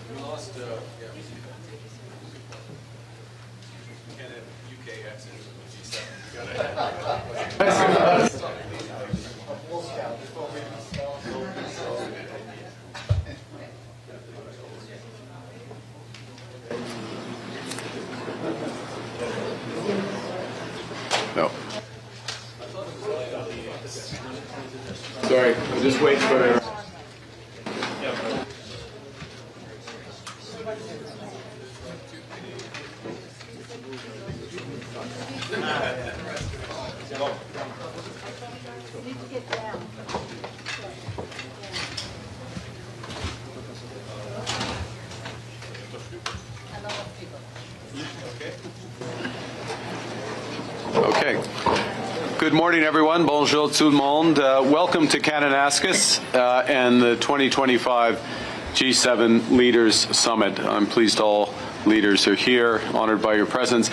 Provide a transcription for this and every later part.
We lost, yeah. Canada, UK accent, G7. No. Sorry, I'm just waiting for it. Okay. Good morning, everyone. Bonjour tout le monde. Welcome to Kananaskis and the 2025 G7 Leaders Summit. I'm pleased all leaders are here, honored by your presence.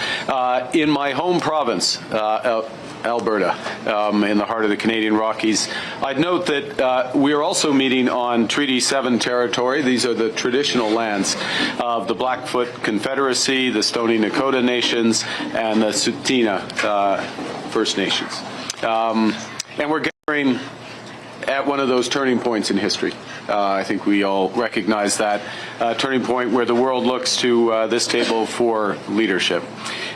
In my home province, Alberta, in the heart of the Canadian Rockies, I'd note that we are also meeting on Treaty 7 territory. These are the traditional lands of the Blackfoot Confederacy, the Stoney Nakoda Nations, and the Tsuut'ina First Nations. And we're gathering at one of those turning points in history. I think we all recognize that turning point where the world looks to this table for leadership.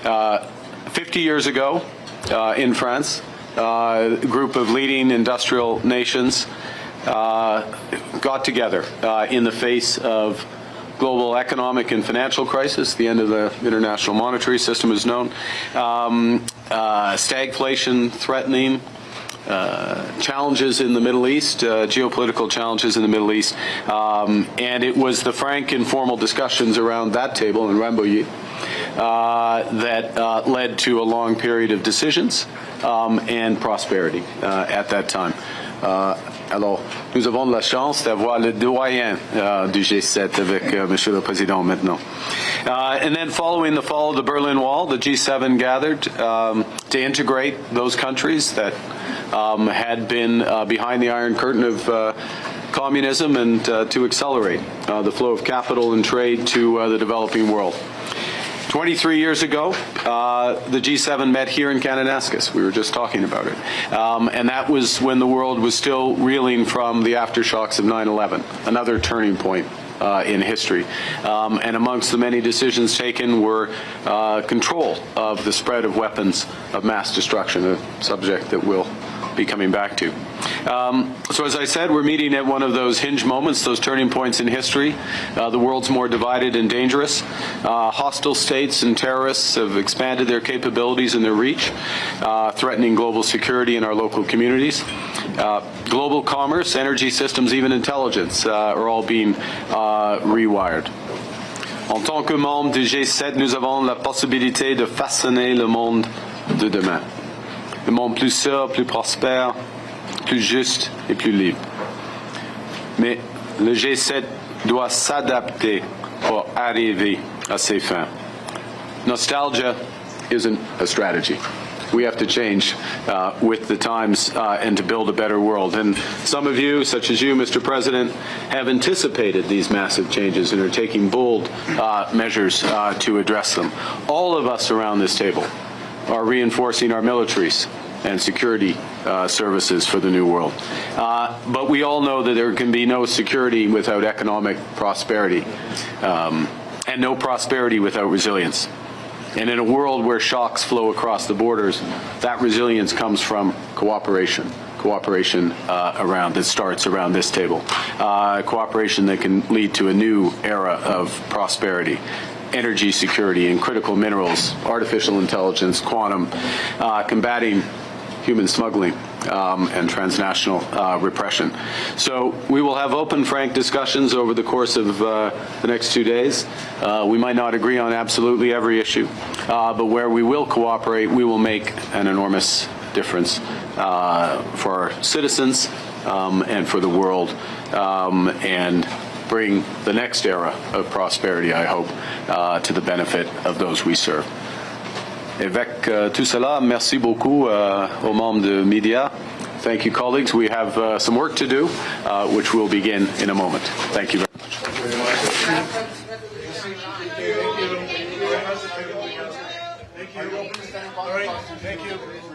50 years ago in France, a group of leading industrial nations got together in the face of global economic and financial crisis. The end of the international monetary system is known. Stagflation threatening. Challenges in the Middle East, geopolitical challenges in the Middle East, and it was the frank, informal discussions around that table in Rambouillet that led to a long period of decisions and prosperity at that time. Alors, nous avons de la chance d'avoir le doyen du G7 avec Monsieur le Président maintenant. And then following the fall of the Berlin Wall, the G7 gathered to integrate those countries that had been behind the Iron Curtain of communism and to accelerate the flow of capital and trade to the developing world. 23 years ago, the G7 met here in Kananaskis. We were just talking about it. And that was when the world was still reeling from the aftershocks of 9/11, another turning point in history. And amongst the many decisions taken were control of the spread of weapons of mass destruction, a subject that we'll be coming back to. So as I said, we're meeting at one of those hinge moments, those turning points in history. The world's more divided and dangerous. Hostile states and terrorists have expanded their capabilities and their reach, threatening global security in our local communities. Global commerce, energy systems, even intelligence are all being rewired. En tant que membre du G7, nous avons la possibilité de façonner le monde de demain. Le monde plus sûr, plus prospère, plus juste et plus libre. Mais le G7 doit s'adapter pour arriver à ses fins. Nostalgia isn't a strategy. We have to change with the times and to build a better world. And some of you, such as you, Mr. President, have anticipated these massive changes and are taking bold measures to address them. All of us around this table are reinforcing our militaries and security services for the New World. But we all know that there can be no security without economic prosperity, and no prosperity without resilience. And in a world where shocks flow across the borders, that resilience comes from cooperation that starts around this table. Cooperation that can lead to a new era of prosperity, energy security and critical minerals, artificial intelligence, quantum, combating human smuggling, and transnational repression. So we will have open, frank discussions over the course of the next 2 days. We might not agree on absolutely every issue, but where we will cooperate, we will make an enormous difference for our citizens and for the world, and bring the next era of prosperity, I hope, to the benefit of those we serve. Avec tout cela, merci beaucoup aux membres de media. Thank you, colleagues. We have some work to do, which will begin in a moment. Thank you very much. Thank you.